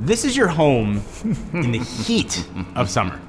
This is your home in the heat of summer.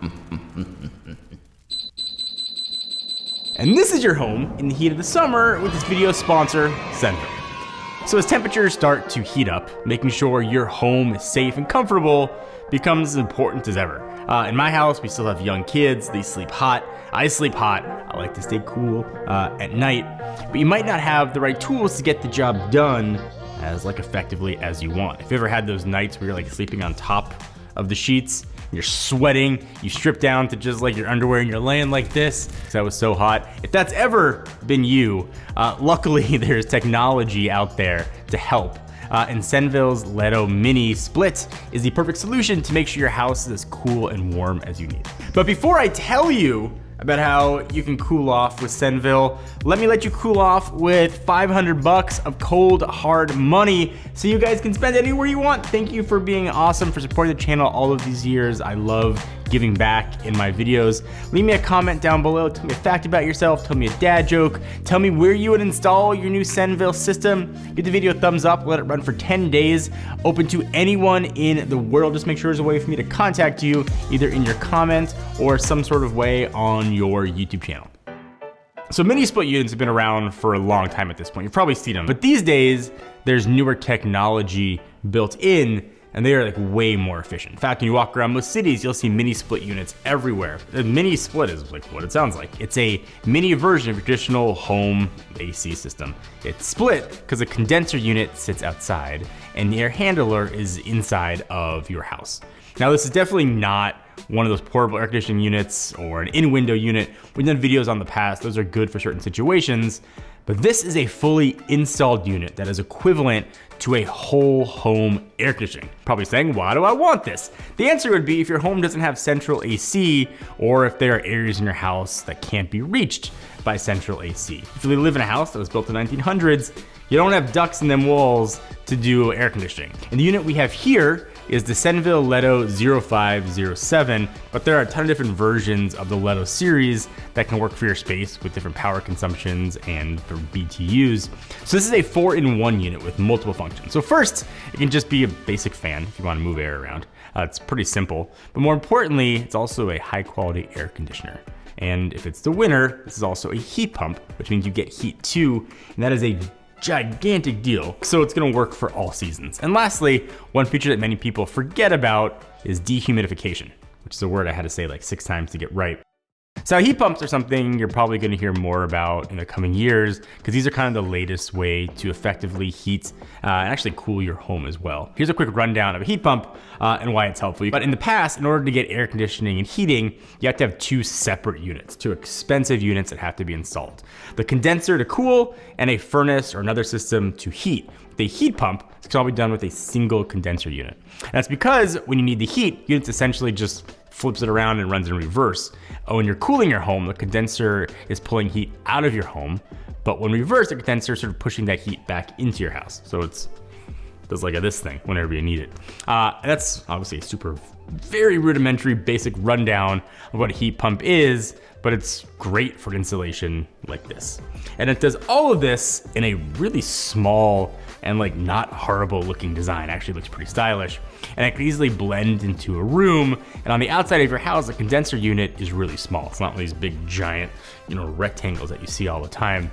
And this is your home in the heat of the summer with this video sponsor, Senville. So as temperatures start to heat up, making sure your home is safe and comfortable becomes as important as ever. In my house, we still have young kids. They sleep hot. I sleep hot. I like to stay cool at night. But you might not have the right tools to get the job done as effectively as you want. If you ever had those nights where you're sleeping on top of the sheets, you're sweating, you strip down to just your underwear and you're laying like this because that was so hot. If that's ever been you, luckily there's technology out there to help. And Senville's Ledo Mini Split is the perfect solution to make sure your house is as cool and warm as you need. But before I tell you about how you can cool off with Senville, let me let you cool off with $500 of cold hard money so you guys can spend anywhere you want. Thank you for being awesome, for supporting the channel all of these years. I love giving back in my videos. Leave me a comment down below. Tell me a fact about yourself. Tell me a dad joke. Tell me where you would install your new Senville system. Give the video a thumbs up. Let it run for 10 days. Open to anyone in the world. Just make sure there's a way for me to contact you, either in your comments or some sort of way on your YouTube channel. So mini split units have been around for a long time at this point. You've probably seen them, but these days there's newer technology built in and they are way more efficient. In fact, when you walk around most cities, you'll see mini split units everywhere. The mini split is what it sounds like. It's a mini version of your traditional home AC system. It's split because the condenser unit sits outside and the air handler is inside of your house. Now, this is definitely not one of those portable air conditioning units or an in-window unit. We've done videos on the past. Those are good for certain situations. But this is a fully installed unit that is equivalent to a whole home air conditioning. Probably saying, why do I want this? The answer would be if your home doesn't have central AC, or if there are areas in your house that can't be reached by central AC. If you live in a house that was built in the 1900s, you don't have ducts in them walls to do air conditioning. And the unit we have here is the Senville Ledo 0507, but there are a ton of different versions of the Ledo series that can work for your space with different power consumptions and for BTUs. So this is a 4-in-1 unit with multiple functions. So first, it can just be a basic fan if you want to move air around. It's pretty simple, but more importantly, it's also a high quality air conditioner. And if it's the winter, this is also a heat pump, which means you get heat too, and that is a gigantic deal. So it's gonna work for all seasons. And lastly, one feature that many people forget about is dehumidification, which is a word I had to say 6 times to get right. So heat pumps are something you're probably gonna hear more about in the coming years because these are kind of the latest way to effectively heat and actually cool your home as well. Here's a quick rundown of a heat pump and why it's helpful. But in the past, in order to get air conditioning and heating, you have to have 2 separate units, 2 expensive units that have to be installed. The condenser to cool and a furnace or another system to heat. The heat pump can all be done with a single condenser unit. And that's because when you need the heat, units essentially just flips it around and runs in reverse. When you're cooling your home, the condenser is pulling heat out of your home, but when reversed, the condenser is sort of pushing that heat back into your house. So it does this thing whenever you need it. That's obviously a very rudimentary, basic rundown of what a heat pump is, but it's great for installation like this. And it does all of this in a really small and not horrible looking design. Actually looks pretty stylish. And it can easily blend into a room. And on the outside of your house, the condenser unit is really small. It's not one of these big giant, rectangles that you see all the time.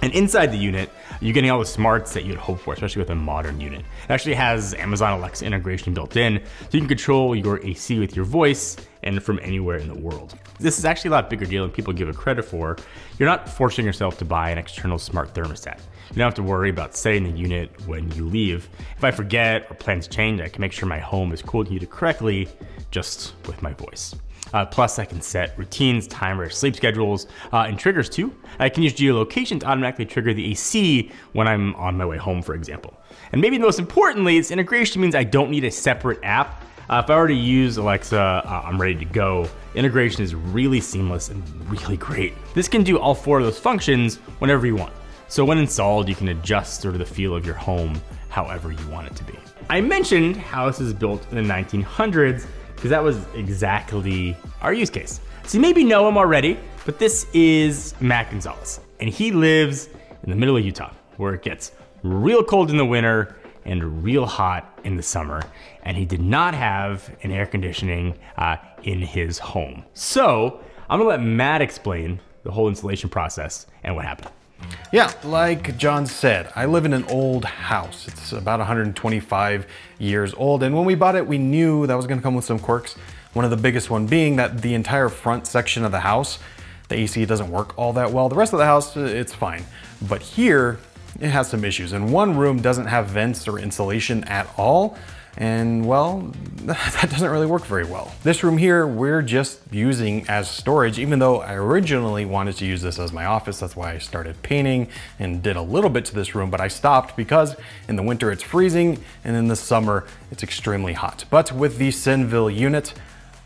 And inside the unit, you're getting all the smarts that you'd hope for, especially with a modern unit. It actually has Amazon Alexa integration built in, so you can control your AC with your voice and from anywhere in the world. This is actually a lot bigger deal than people give it credit for. You're not forcing yourself to buy an external smart thermostat. You don't have to worry about setting the unit when you leave. If I forget or plans change, I can make sure my home is cooled and heated correctly just with my voice. Plus, I can set routines, timers, sleep schedules, and triggers too. I can use geolocation to automatically trigger the AC when I'm on my way home, for example. And maybe most importantly, this integration means I don't need a separate app. If I already use Alexa, I'm ready to go. Integration is really seamless and really great. This can do all 4 of those functions whenever you want. So when installed, you can adjust sort of the feel of your home however you want it to be. I mentioned houses built in the 1900s because that was exactly our use case. So you maybe know him already, but this is Matt Gonzalez, and he lives in the middle of Utah, where it gets real cold in the winter and real hot in the summer, and he did not have an air conditioning in his home. So I'm gonna let Matt explain the whole installation process and what happened. Yeah, like John said, I live in an old house. It's about 125 years old, and when we bought it, we knew that was gonna come with some quirks. One of the biggest one being that the entire front section of the house, the AC doesn't work all that well. The rest of the house, it's fine. But here, it has some issues. And one room doesn't have vents or insulation at all. And well, that doesn't really work very well. This room here, we're just using as storage, even though I originally wanted to use this as my office. That's why I started painting and did a little bit to this room, but I stopped because in the winter it's freezing and in the summer it's extremely hot. But with the Senville unit,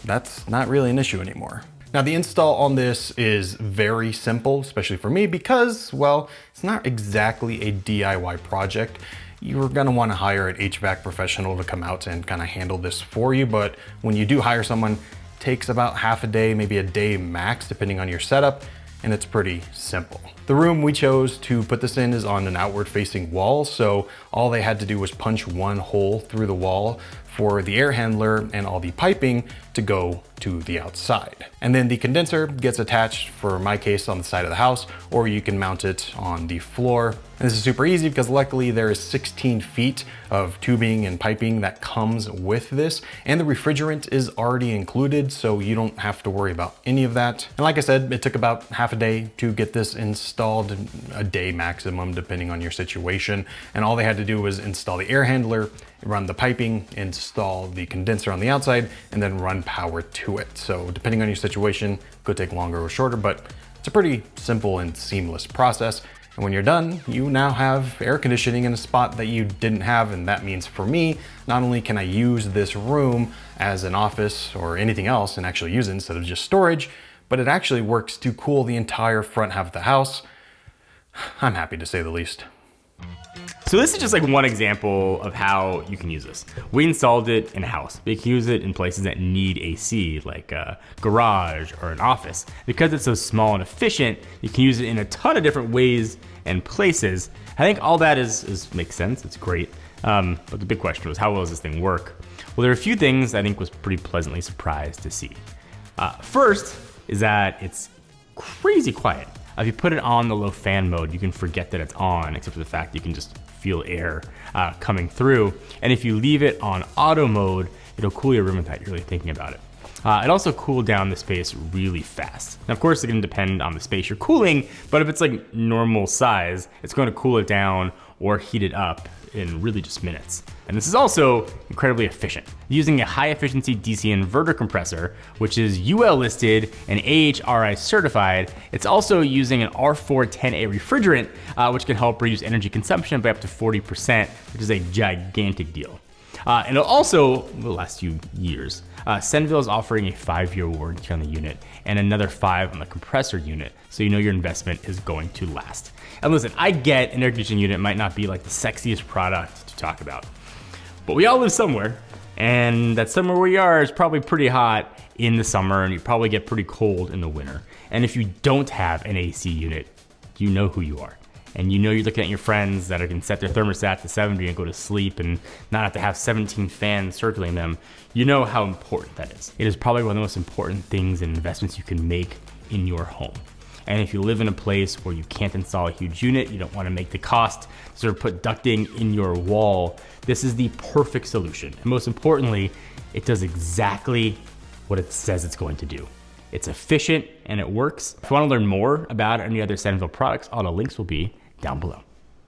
that's not really an issue anymore. Now the install on this is very simple, especially for me because, well, it's not exactly a DIY project. You're gonna wanna hire an HVAC professional to come out and kind of handle this for you, but when you do hire someone, it takes about half a day, maybe a day max, depending on your setup, and it's pretty simple. The room we chose to put this in is on an outward facing wall, so all they had to do was punch one hole through the wall for the air handler and all the piping to go to the outside. And then the condenser gets attached, for my case, on the side of the house, or you can mount it on the floor. And this is super easy because luckily there is 16 feet of tubing and piping that comes with this, and the refrigerant is already included, so you don't have to worry about any of that. And like I said, it took about half a day to get this installed, a day maximum depending on your situation. And all they had to do was install the air handler, run the piping, install the condenser on the outside, and then run power to it. So depending on your situation, it could take longer or shorter, but it's a pretty simple and seamless process. And when you're done, you now have air conditioning in a spot that you didn't have. And that means for me, not only can I use this room as an office or anything else and actually use it instead of just storage, but it actually works to cool the entire front half of the house. I'm happy, to say the least. So this is just like one example of how you can use this. We installed it in a house. We can use it in places that need AC, like a garage or an office. Because it's so small and efficient, you can use it in a ton of different ways and places. I think all that makes sense, it's great. But the big question was, how well does this thing work? Well, there are a few things I think was pretty pleasantly surprised to see. First is that it's crazy quiet. If you put it on the low fan mode, you can forget that it's on, except for the fact you can just feel air coming through. And if you leave it on auto mode, it'll cool your room without you really thinking about it. It also cooled down the space really fast. Now, of course, it's gonna depend on the space you're cooling, but if it's like normal size, it's gonna cool it down or heat it up in really just minutes. And this is also incredibly efficient. Using a high efficiency DC inverter compressor, which is UL listed and AHRI certified, it's also using an R410A refrigerant, which can help reduce energy consumption by up to 40%, which is a gigantic deal. And it'll also will last you years. Senville is offering a 5-year warranty on the unit and another 5 on the compressor unit, so you know your investment is going to last. And listen, I get an air conditioning unit might not be like the sexiest product to talk about, but we all live somewhere, and that somewhere where you are is probably pretty hot in the summer, and you probably get pretty cold in the winter. And if you don't have an AC unit, you know who you are. And you know you're looking at your friends that can set their thermostat to 70 and go to sleep and not have to have 17 fans circling them. You know how important that is. It is probably one of the most important things and investments you can make in your home. And if you live in a place where you can't install a huge unit, you don't want to make the cost to sort of put ducting in your wall, this is the perfect solution. And most importantly, it does exactly what it says it's going to do. It's efficient and it works. If you want to learn more about any other Senville products, all the links will be down below.